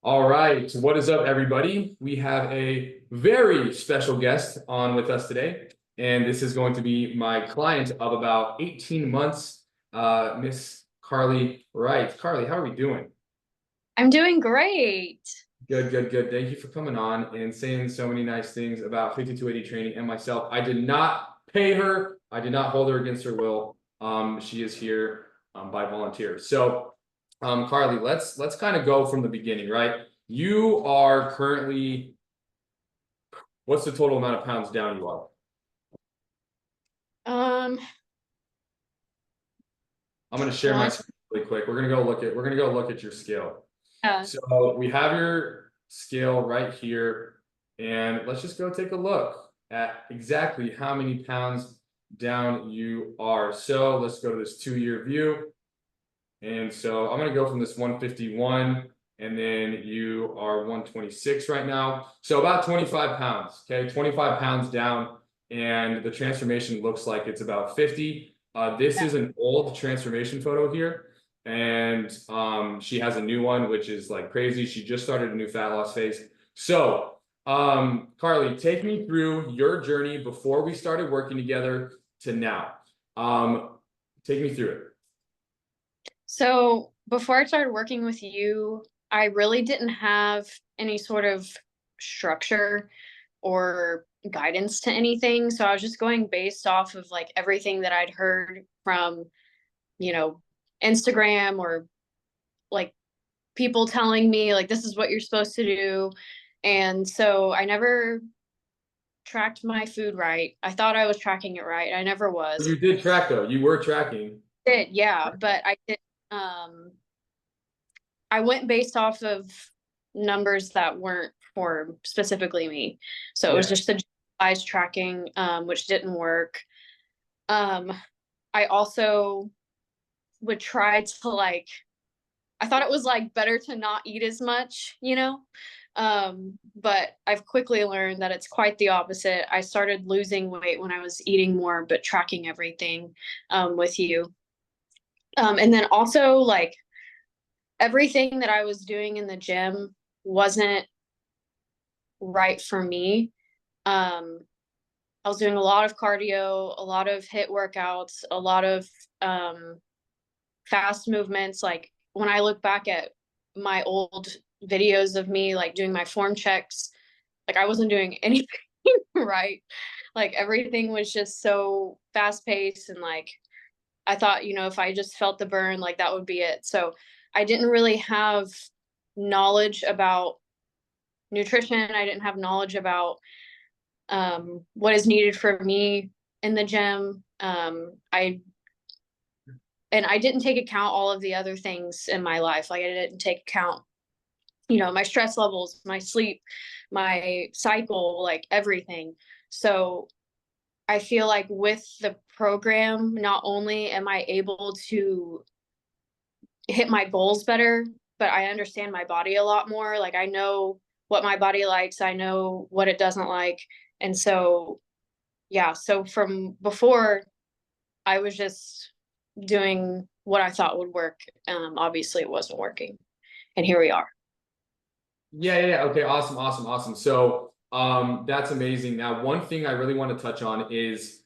All right, what is up, everybody? We have a very special guest on with us today, and this is going to be my client of about 18 months, Miss Karli Wright. Karli, how are we doing? I'm doing great. Good, good, good. Thank you for coming on and saying so many nice things about 5280 training and myself. I did not pay her. I did not hold her against her will. She is here by volunteer. So, Karli, let's kind of go from the beginning, right? You are currently, what's the total amount of pounds down you are? Um, I'm going to share my one, screen really quick. We're going to go look at your scale. yeah. So we have your scale right here, and let's just go take a look at exactly how many pounds down you are. So let's go to this 2-year view. And so I'm going to go from this 151, and then you are 126 right now. So about 25 pounds, okay? 25 pounds down, and the transformation looks like it's about 50. This is an old transformation photo here, and she has a new one, which is like crazy. She just started a new fat loss phase. So, Karli, take me through your journey before we started working together to now. Take me through it. So before I started working with you, I really didn't have any sort of structure or guidance to anything. So I was just going based off of like everything that I'd heard from, you know, Instagram or like people telling me like this is what you're supposed to do. And so I never tracked my food right. I thought I was tracking it right. I never was. You did track though. You were tracking. Did, yeah, but I did I went based off of numbers that weren't for specifically me. So it was Yeah. just the eyes tracking, which didn't work. Um, I also would try to like, I thought it was like better to not eat as much, you know? But I've quickly learned that it's quite the opposite. I started losing weight when I was eating more, but tracking everything with you. And then also like everything that I was doing in the gym wasn't right for me. Um, I was doing a lot of cardio, a lot of HIIT workouts, a lot of um, fast movements. Like when I look back at my old videos of me like doing my form checks, like I wasn't doing anything right. Like everything was just so fast paced and like I thought, if I just felt the burn, like that would be it. So I didn't really have knowledge about nutrition. I didn't have knowledge about what is needed for me in the gym. I didn't take account all of the other things in my life. Like I didn't take account, my stress levels, my sleep, my cycle, like everything. So I feel like with the program, not only am I able to hit my goals better, but I understand my body a lot more. Like I know what my body likes, I know what it doesn't like. And so, yeah, so from before, I was just doing what I thought would work. Obviously, it wasn't working. And here we are. Yeah. Okay. Awesome. Awesome. Awesome. So, that's amazing. Now, one thing I really want to touch on is,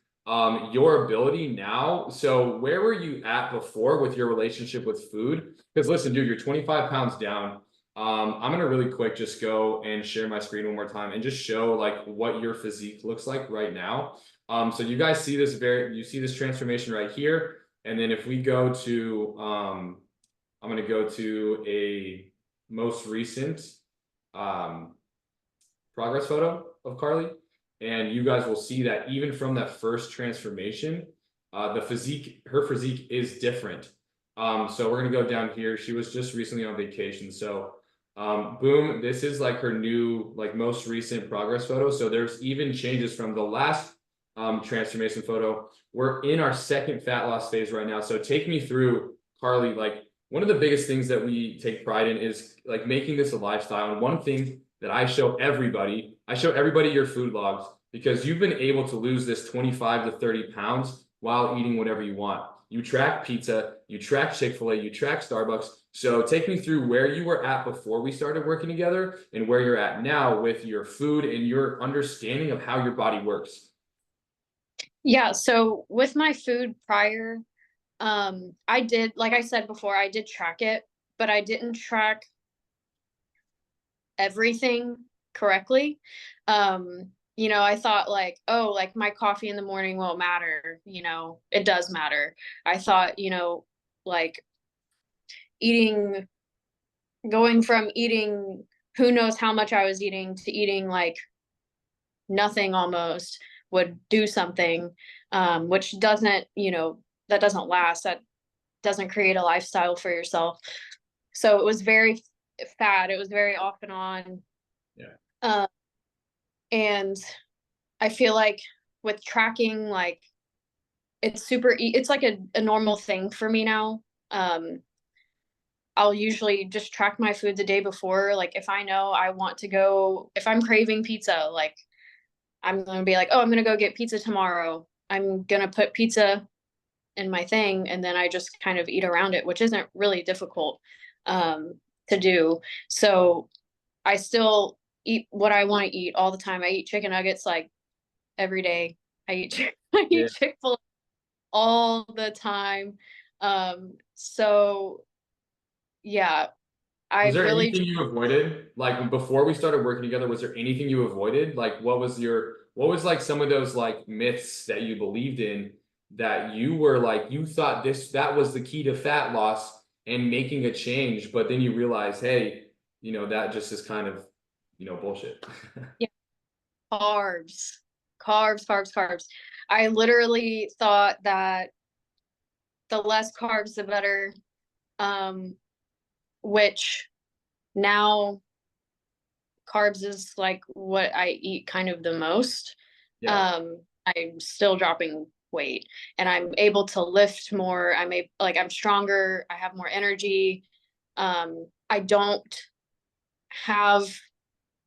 your ability now. So where were you at before with your relationship with food? Because listen, dude, you're 25 pounds down. I'm going to really quick just go and share my screen one more time and just show like what your physique looks like right now. So you guys see this you see this transformation right here. And then if we go to, I'm going to go to a most recent um, progress photo of Karli, and you guys will see that even from that first transformation, her physique is different. So we're gonna go down here. She was just recently on vacation, so boom, this is like her new, like most recent progress photo. So there's even changes from the last transformation photo. We're in our second fat loss phase right now. So take me through, Karli, like one of the biggest things that we take pride in is like making this a lifestyle. And one thing that I show everybody your food logs, because you've been able to lose this 25 to 30 pounds while eating whatever you want. You track pizza, you track Chick-fil-A, you track Starbucks. So take me through where you were at before we started working together and where you're at now with your food and your understanding of how your body works. Yeah, so with my food prior, I did, like I said before, I did track it, but I didn't track everything correctly. I thought like, oh, like my coffee in the morning won't matter. It does matter. I thought, like eating, going from eating who knows how much I was eating to eating like nothing almost would do something, which doesn't, that doesn't last. That doesn't create a lifestyle for yourself. So it was very fat. It was very off and on. Yeah. Um, and I feel like with tracking, like it's like a normal thing for me now. I'll usually just track my food the day before. Like if I know I want to go, if I'm craving pizza, like I'm gonna be like, oh, I'm gonna go get pizza tomorrow. I'm gonna put pizza in my thing, and then I just kind of eat around it, which isn't really difficult to do. So I still eat what I want to eat all the time. I eat chicken nuggets like every day. I Yeah. eat Chick-fil-A all the time. So yeah, I Was there really anything you avoided? Like before we started working together, was there anything you avoided? Like what was like some of those like myths that you believed in that you were like, you thought that was the key to fat loss and making a change, but then you realize, hey, that just is kind of, bullshit. yeah, carbs, carbs. I literally thought that the less carbs, the better. Um, which now carbs is like what I eat kind of the most. Yeah. I'm still dropping weight and I'm able to lift more. I'm stronger. I have more energy. I don't have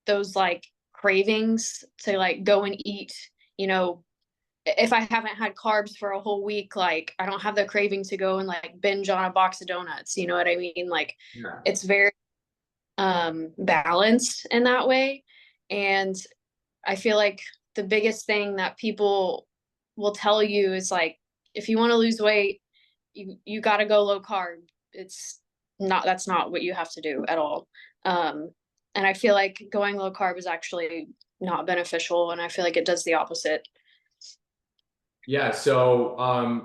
those like cravings to like go and eat, you know, if I haven't had carbs for a whole week, like I don't have the craving to go and like binge on a box of donuts. You know what I mean? Like Yeah. it's very balanced in that way. And I feel like the biggest thing that people will tell you is like, if you want to lose weight, you got to go low carb. It's not, that's not what you have to do at all. And I feel like going low carb is actually not beneficial. And I feel like it does the opposite. Yeah, so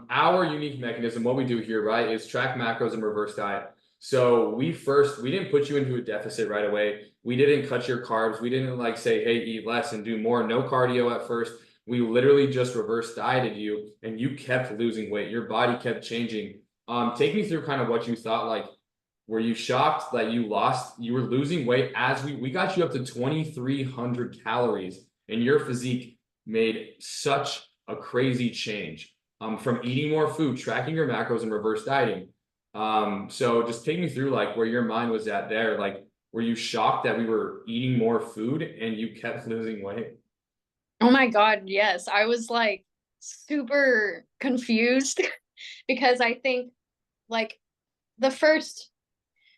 our unique mechanism, what we do here, right, is track macros and reverse diet. So we didn't put you into a deficit right away. We didn't cut your carbs. We didn't like say, hey, eat less and do more. No cardio at first. We literally just reverse dieted you and you kept losing weight. Your body kept changing. Take me through kind of what you thought, like, were you shocked that you were losing weight as we got you up to 2,300 calories and your physique made such a crazy change from eating more food, tracking your macros, and reverse dieting. So just take me through like where your mind was at there. Like, were you shocked that we were eating more food and you kept losing weight? Oh my God, yes. I was like super confused because I think like the first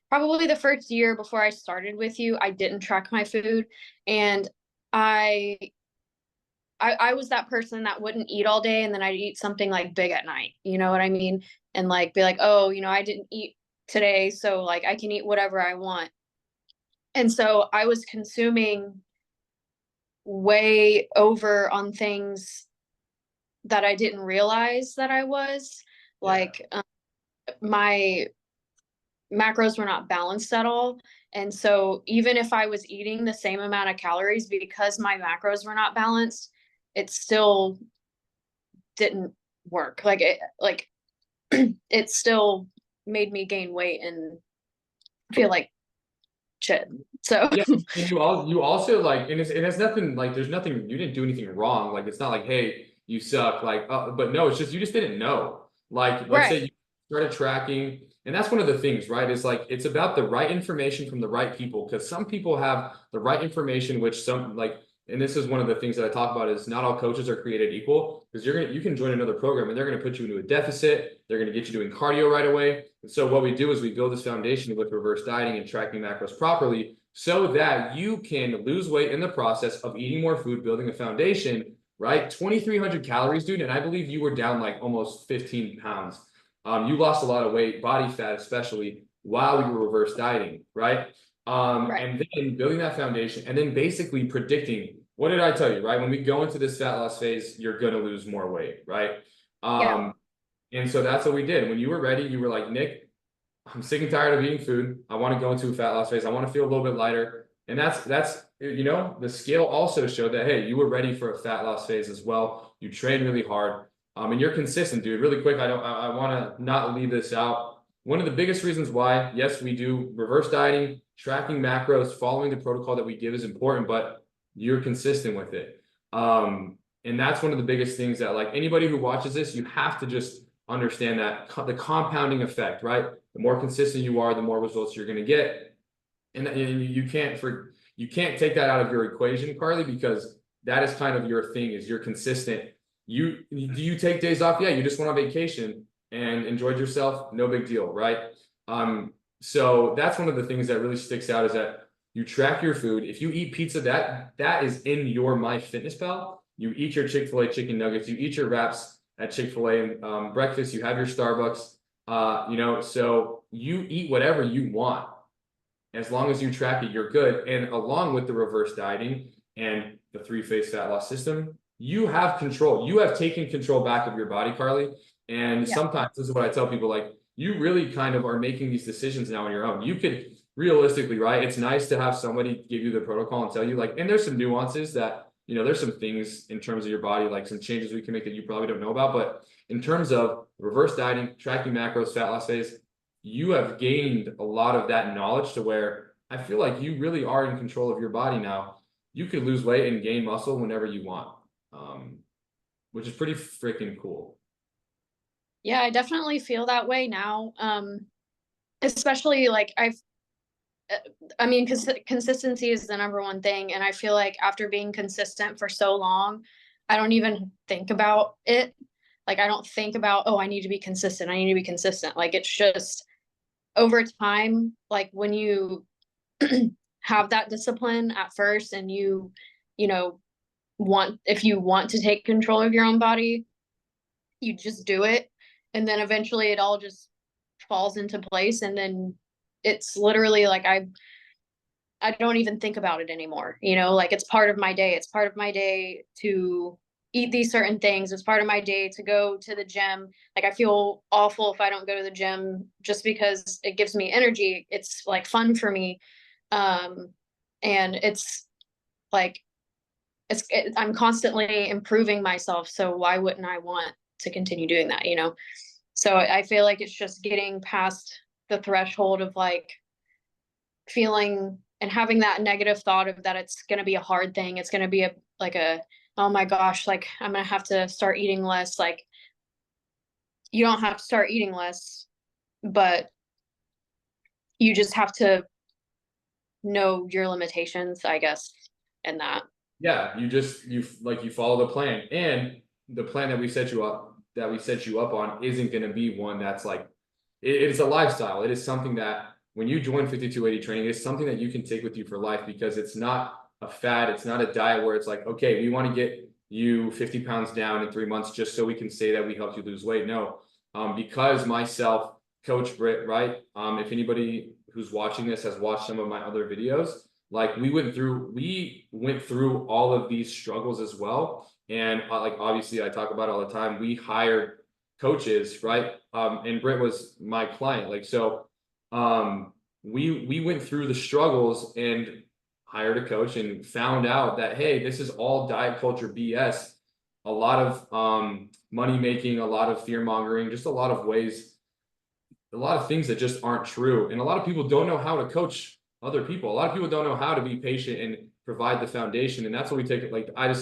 probably the first year before I started with you, I didn't track my food and I I was that person that wouldn't eat all day and then I'd eat something like big at night. You know what I mean? And like be like, "Oh, I didn't eat today, so like I can eat whatever I want." And so I was consuming way over on things that I didn't realize that I was. Yeah. Like my macros were not balanced at all. And so even if I was eating the same amount of calories because my macros were not balanced, it still didn't work. It still made me gain weight and feel like shit. So Yeah, and you also like, and it has nothing like, there's nothing, you didn't do anything wrong. Like, it's not like, hey, you suck. Like, but no, it's just you just didn't know. Like, let's say right. you started tracking, and that's one of the things, right? Is like it's about the right information from the right people because some people have the right information, which some like and this is one of the things that I talk about, is not all coaches are created equal, because you can join another program and they're going to put you into a deficit. They're going to get you doing cardio right away. And so what we do is we build this foundation with reverse dieting and tracking macros properly, so that you can lose weight in the process of eating more food, building a foundation, right? 2,300 calories, dude. And I believe you were down like almost 15 pounds. You lost a lot of weight, body fat, especially while you were reverse dieting, right? Right. And then building that foundation, and then basically predicting, what did I tell you, right? When we go into this fat loss phase, you're going to lose more weight, right? Yeah. And so that's what we did. When you were ready, you were like, Nick, I'm sick and tired of eating food. I want to go into a fat loss phase. I want to feel a little bit lighter. And that's, you know, the scale also showed that, hey, you were ready for a fat loss phase as well. You trained really hard. And you're consistent, dude. Really quick, I want to not leave this out. One of the biggest reasons why, yes, we do reverse dieting, tracking macros, following the protocol that we give is important, but you're consistent with it. And that's one of the biggest things that, like, anybody who watches this, you have to just understand that the compounding effect, right? The more consistent you are, the more results you're going to get. And you can't take that out of your equation, Karli, because that is kind of your thing, is you're consistent. Do you take days off? Yeah, you just went on vacation and enjoyed yourself. No big deal, right? So that's one of the things that really sticks out, is that you track your food. If you eat pizza, that is in your MyFitnessPal. You eat your Chick-fil-A chicken nuggets, you eat your wraps at Chick-fil-A and breakfast, you have your Starbucks, you know, so you eat whatever you want. As long as you track it, you're good. And along with the reverse dieting and the three-phase fat loss system, you have control. You have taken control back of your body, Karli. And Yeah. sometimes this is what I tell people, like, you really kind of are making these decisions now on your own. You could realistically, right? It's nice to have somebody give you the protocol and tell you, like, and there's some nuances that, you know, there's some things in terms of your body, like some changes we can make that you probably don't know about. But in terms of reverse dieting, tracking macros, fat loss phase, you have gained a lot of that knowledge to where I feel like you really are in control of your body now. You could lose weight and gain muscle whenever you want, which is pretty freaking cool. Yeah, I definitely feel that way now. Especially like I mean, consistency is the number one thing. And I feel like after being consistent for so long, I don't even think about it. Like, I don't think about, oh, I need to be consistent. I need to be consistent. Like, it's just over time, like when you have that discipline at first and you know, if you want to take control of your own body, you just do it. And then eventually it all just falls into place. And then it's literally like I don't even think about it anymore. You know, like it's part of my day. It's part of my day to eat these certain things. It's part of my day to go to the gym. Like, I feel awful if I don't go to the gym just because it gives me energy. It's like fun for me. And it's like I'm constantly improving myself. So why wouldn't I want to continue doing that, you know? So I feel like it's just getting past the threshold of like feeling and having that negative thought of that it's going to be a hard thing. It's going to be oh my gosh, like I'm going to have to start eating less. Like, you don't have to start eating less, but you just have to know your limitations, I guess, and that. Yeah, you follow the plan, and the plan that we set you up on isn't going to be one that's like, it's a lifestyle. It is something that when you join 5280 training, it's something that you can take with you for life, because it's not a fad. It's not a diet where it's like, okay, we want to get you 50 pounds down in 3 months just so we can say that we helped you lose weight. No, because myself, Coach Britt, right? If anybody who's watching this has watched some of my other videos, like we went through all of these struggles as well. And like, obviously I talk about it all the time. We hired coaches, right? And Britt was my client. Like, so we went through the struggles and hired a coach and found out that, hey, this is all diet culture BS. A lot of money making, a lot of fear mongering, just a lot of ways, a lot of things that just aren't true. And a lot of people don't know how to coach other people. A lot of people don't know how to be patient and provide the foundation. And that's what we take it. Like, I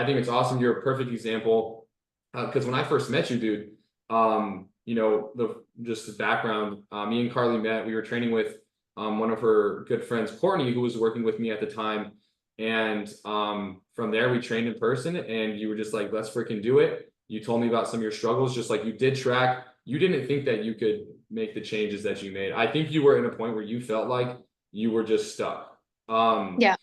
think it's awesome. You're a perfect example. Because when I first met you, dude, you know, just the background, me and Karli met, we were training with one of her good friends, Courtney, who was working with me at the time. And from there we trained in person, and you were just like, let's freaking do it. You told me about some of your struggles, just like you did track. You didn't think that you could make the changes that you made. I think you were in a point where you felt like you were just stuck. Yeah.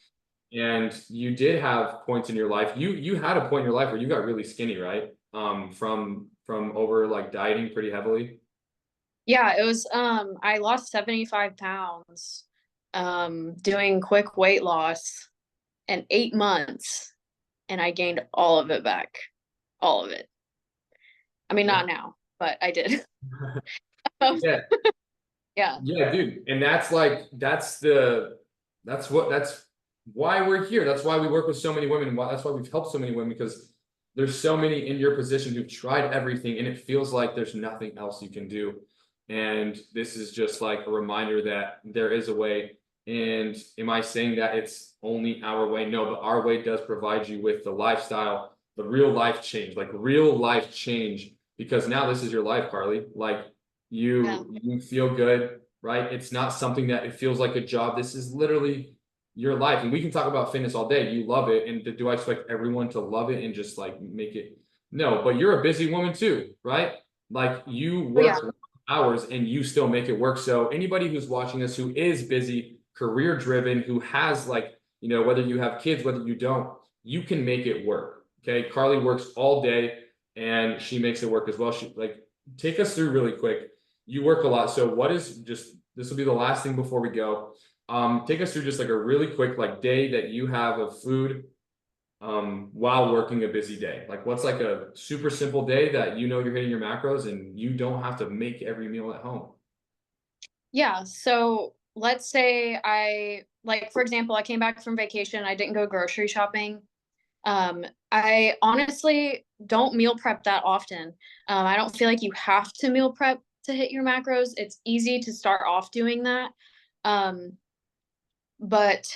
And you did have points in your life. You had a point in your life where you got really skinny, right? From over like dieting pretty heavily. Yeah, it was I lost 75 pounds doing quick weight loss in 8 months, and I gained all of it back. All of it. I mean, Yeah. not now, but I did. Um, Yeah. yeah. Yeah, dude. And that's like that's why we're here. That's why we work with so many women. That's why we've helped so many women, because there's so many in your position who've tried everything and it feels like there's nothing else you can do. And this is just like a reminder that there is a way. And am I saying that it's only our way? No, but our way does provide you with the lifestyle, the real life change, like real life change, because now this is your life, Karli. Like Yeah. you feel good, right? It's not something that it feels like a job. This is literally your life. And we can talk about fitness all day. You love it. And do I expect everyone to love it and just like make it? No, but you're a busy woman too, right? Like you Oh, yeah. work hours and you still make it work. So anybody who's watching this who is busy, career driven, who has like, whether you have kids, whether you don't, you can make it work. Okay. Karli works all day and she makes it work as well. She like, take us through really quick. You work a lot. So what is just, this will be the last thing before we go. Take us through just like a really quick like day that you have of food while working a busy day. Like what's like a super simple day that you're hitting your macros and you don't have to make every meal at home. Yeah. So let's say like, for example, I came back from vacation. I didn't go grocery shopping. I honestly don't meal prep that often. I don't feel like you have to meal prep to hit your macros. It's easy to start off doing that. Um, but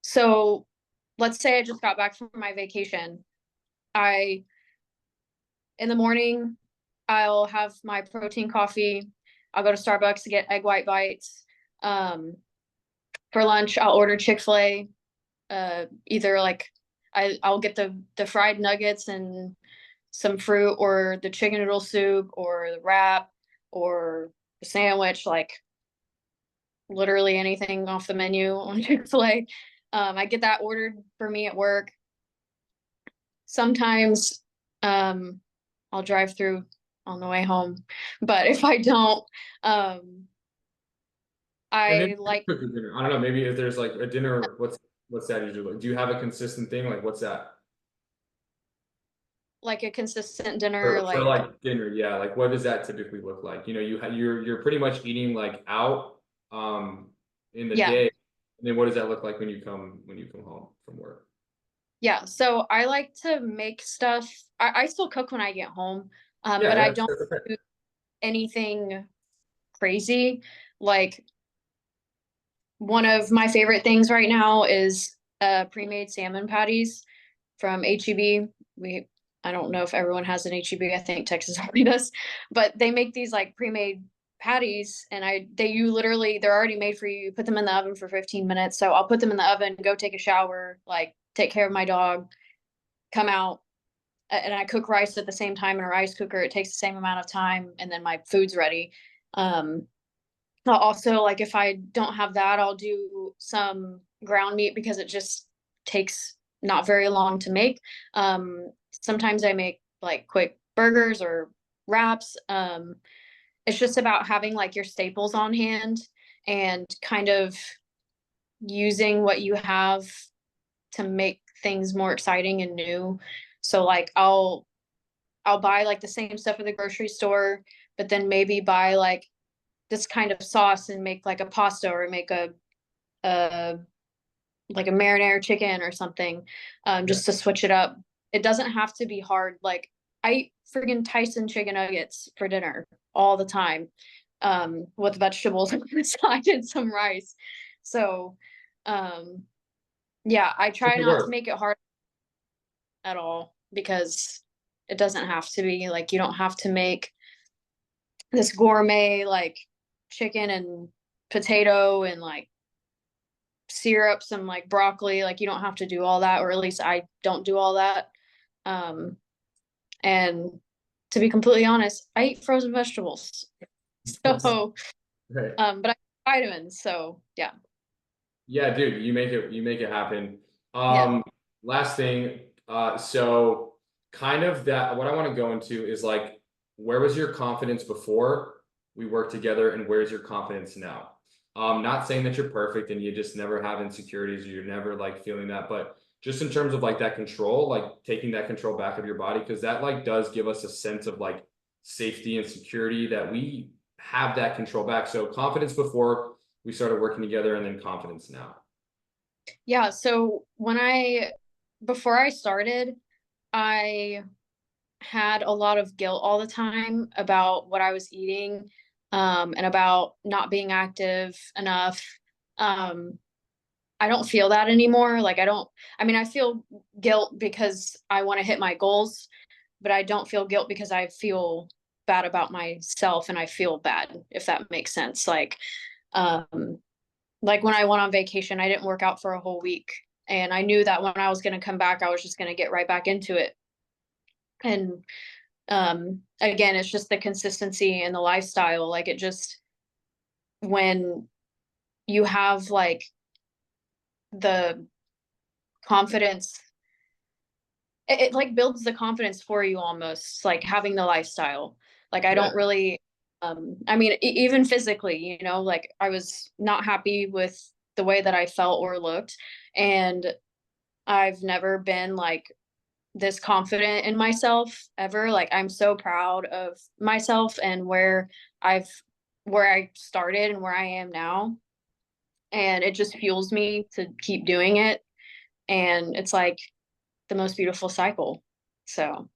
so let's say I just got back from my vacation. I In the morning, I'll have my protein coffee. I'll go to Starbucks to get egg white bites. Um, for lunch, I'll order Chick-fil-A. Either like I'll get the fried nuggets and some fruit, or the chicken noodle soup, or the wrap, or the sandwich, like literally anything off the menu on Chick-fil-A. I get that ordered for me at work. Sometimes I'll drive through on the way home, but if I don't, um, And then I like cook your dinner. I don't know, maybe if there's like a dinner, what's that usually? Do you have a consistent thing? Like what's that? like a consistent dinner, For like like dinner, yeah. Like what does that typically look like? You're pretty much eating like out in the yeah, day. And then what does that look like when you come home from work? yeah. So I like to make stuff. I still cook when I get home, Yeah, but yeah, I don't that's okay. do anything crazy. Like one of my favorite things right now is pre-made salmon patties from HEB. We I don't know if everyone has an HEB. I think Texas only does, but they make these like pre-made patties, and you literally, they're already made for you. You put them in the oven for 15 minutes. So I'll put them in the oven, go take a shower, like take care of my dog, come out, and I cook rice at the same time in a rice cooker. It takes the same amount of time, and then my food's ready. Um, I'll also, like, if I don't have that, I'll do some ground meat because it just takes not very long to make. Sometimes I make like quick burgers or wraps. It's just about having like your staples on hand and kind of using what you have to make things more exciting and new. So like I'll buy like the same stuff at the grocery store, but then maybe buy like this kind of sauce and make like a pasta, or make a like a marinara chicken or something, Yeah. just to switch it up. It doesn't have to be hard. Like I eat friggin' Tyson chicken nuggets for dinner all the time, with vegetables on the side and some rice. So, um, yeah, I Make try it not to work. make it hard at all, because it doesn't have to be. Like you don't have to make this gourmet like chicken and potato and like syrup, some like broccoli. Like you don't have to do all that, or at least I don't do all that. And to be completely honest, I eat frozen vegetables. So, Right. but I eat vitamins. So yeah, Yeah, dude, you make it happen. yeah, Last thing, so kind of that what I want to go into is like, where was your confidence before we worked together and where's your confidence now? Not saying that you're perfect and you just never have insecurities or you're never like feeling that, but just in terms of like that control, like taking that control back of your body, because that like does give us a sense of like safety and security that we have that control back. So confidence before we started working together and then confidence now. yeah. So before I started, I had a lot of guilt all the time about what I was eating, and about not being active enough. Um, I don't feel that anymore. Like I mean, I feel guilt because I want to hit my goals, but I don't feel guilt because I feel bad about myself and I feel bad, if that makes sense. Um, like when I went on vacation, I didn't work out for a whole week. And I knew that when I was going to come back, I was just going to get right back into it. And again, it's just the consistency and the lifestyle. Like it just, when you have like the confidence, it like builds the confidence for you almost, like having the lifestyle. Like I Yeah. don't really, I mean, even physically, like I was not happy with the way that I felt or looked. And I've never been like this confident in myself ever. Like I'm so proud of myself and I've where I started and where I am now. And it just fuels me to keep doing it. And it's like the most beautiful cycle. So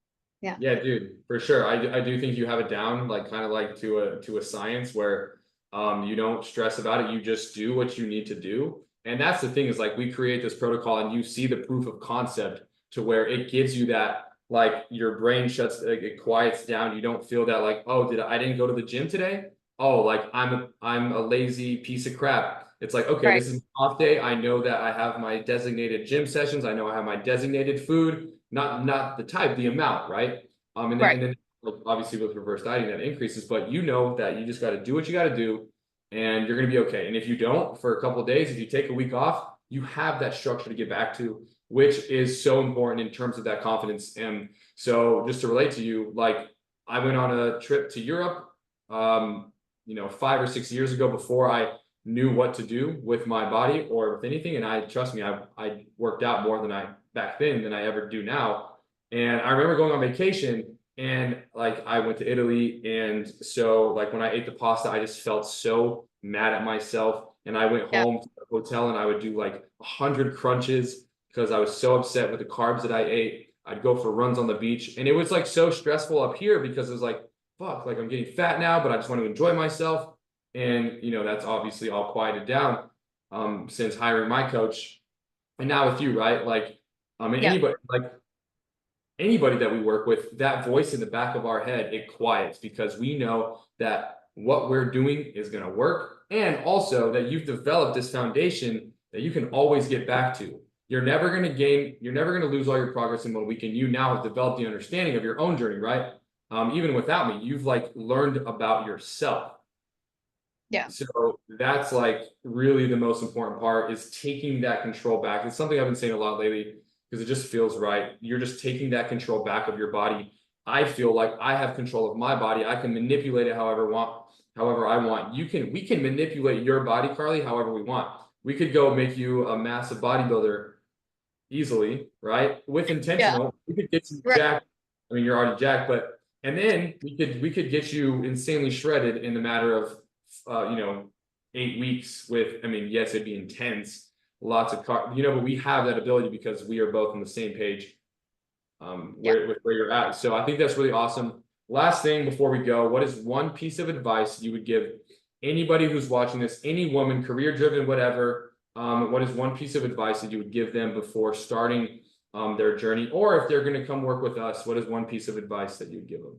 yeah. Yeah, dude, for sure. I do think you have it down, like kind of like to a science where you don't stress about it. You just do what you need to do. And that's the thing is like we create this protocol and you see the proof of concept to where it gives you that like your brain shuts like it quiets down. You don't feel that like, oh, I didn't go to the gym today? Oh, like I'm a lazy piece of crap. It's like, okay, Right. this is an off day. I know that I have my designated gym sessions. I know I have my designated food, not the type, the amount, right? Right. And then like, obviously with reverse dieting that increases, but you know that you just got to do what you got to do, and you're gonna be okay. And if you don't for a couple of days, if you take a week off, you have that structure to get back to, which is so important in terms of that confidence. And so just to relate to you, like I went on a trip to Europe, 5 or 6 years ago before I knew what to do with my body or with anything. And I trust me, I worked out more than I back then than I ever do now. And I remember going on vacation and like I went to Italy. And so like when I ate the pasta, I just felt so mad at myself. And I went Yeah. home to the hotel and I would do like 100 crunches because I was so upset with the carbs that I ate. I'd go for runs on the beach. And it was like so stressful up here because it was like, fuck, like I'm getting fat now, but I just want to enjoy myself. And that's obviously all quieted down since hiring my coach. And now with you, right? Like and Yeah. anybody that we work with, that voice in the back of our head, it quiets because we know that what we're doing is going to work. And also that you've developed this foundation that you can always get back to. You're never going to you're never going to lose all your progress in 1 week. And you now have developed the understanding of your own journey, right? Even without me, you've like learned about yourself. Yeah. So that's like really the most important part is taking that control back. It's something I've been saying a lot lately because it just feels right. You're just taking that control back of your body. I feel like I have control of my body. I can manipulate it however I want. We can manipulate your body, Carly, however we want. We could go make you a massive bodybuilder easily, right? With Yeah. intentional, we could get you Right. jacked. I mean, you're already jacked, but and then we could get you insanely shredded in the matter of 8 weeks with, I mean, yes, it'd be intense, lots of but we have that ability because we are both on the same page Yeah. with where you're at. So I think that's really awesome. Last thing before we go, what is one piece of advice you would give anybody who's watching this, any woman, career driven, whatever? What is one piece of advice that you would give them before starting their journey? Or if they're going to come work with us, what is one piece of advice that you'd give them?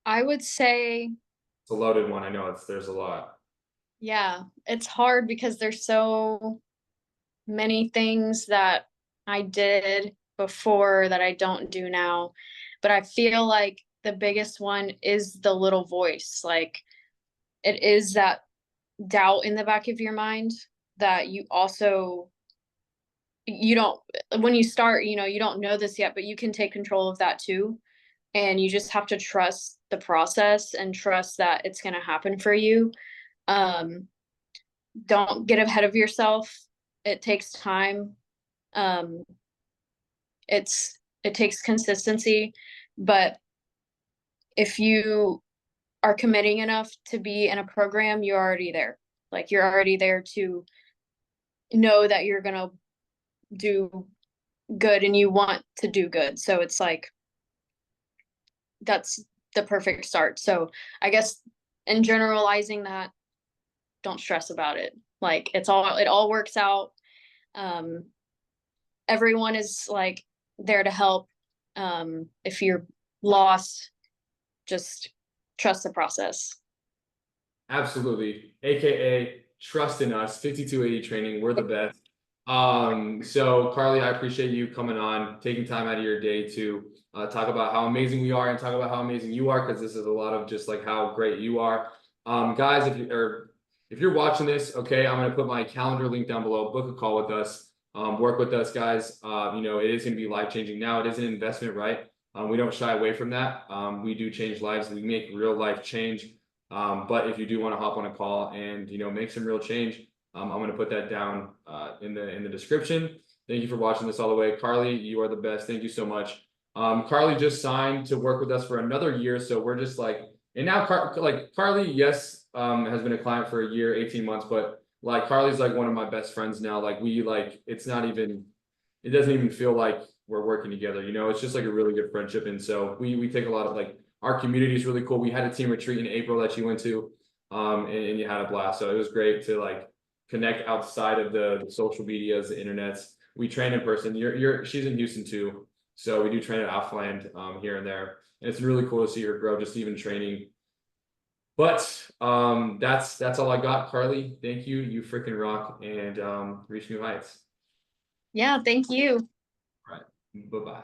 I would say It's a loaded one. I know there's a lot. Yeah, it's hard because there's so many things that I did before that I don't do now. But I feel like the biggest one is the little voice. Like it is that doubt in the back of your mind that you also you don't when you start, you don't know this yet, but you can take control of that too. And you just have to trust the process and trust that it's going to happen for you. Um, don't get ahead of yourself. It takes time. Um, it takes consistency, but if you are committing enough to be in a program, you're already there. Like you're already there to know that you're going to do good and you want to do good. So it's like that's the perfect start. So I guess in generalizing that, don't stress about it. Like it all works out. Um, everyone is like there to help. If you're lost, just trust the process. Absolutely. AKA trust in us, 5280 training. We're the best. So Carly, I appreciate you coming on, taking time out of your day to talk about how amazing we are and talk about how amazing you are, because this is a lot of just like how great you are. Guys, if you're watching this, okay, I'm gonna put my calendar link down below. Book a call with us. Work with us, guys. It is gonna be life changing. Now it is an investment, right? We don't shy away from that. We do change lives. We make real life change. But if you do want to hop on a call and make some real change, I'm going to put that down in the description. Thank you for watching this all the way. Carly, you are the best. Thank you so much. Carly just signed to work with us for another year, so we're just like, and now Carly, yes, has been a client for a year, 18 months, but like Carly's like one of my best friends now. Like it's not even, it doesn't even feel like we're working together. It's just like a really good friendship, and so we take a lot of like our community is really cool. We had a team retreat in April that you went to, and you had a blast. So it was great to like connect outside of the social medias, the internets. We train in person. She's in Houston too, so we do train at Offland here and there, and it's really cool to see her grow, just even training. But that's all I got, Carly. Thank you. You freaking rock, and reach new heights. Yeah, thank you. All right. Bye bye.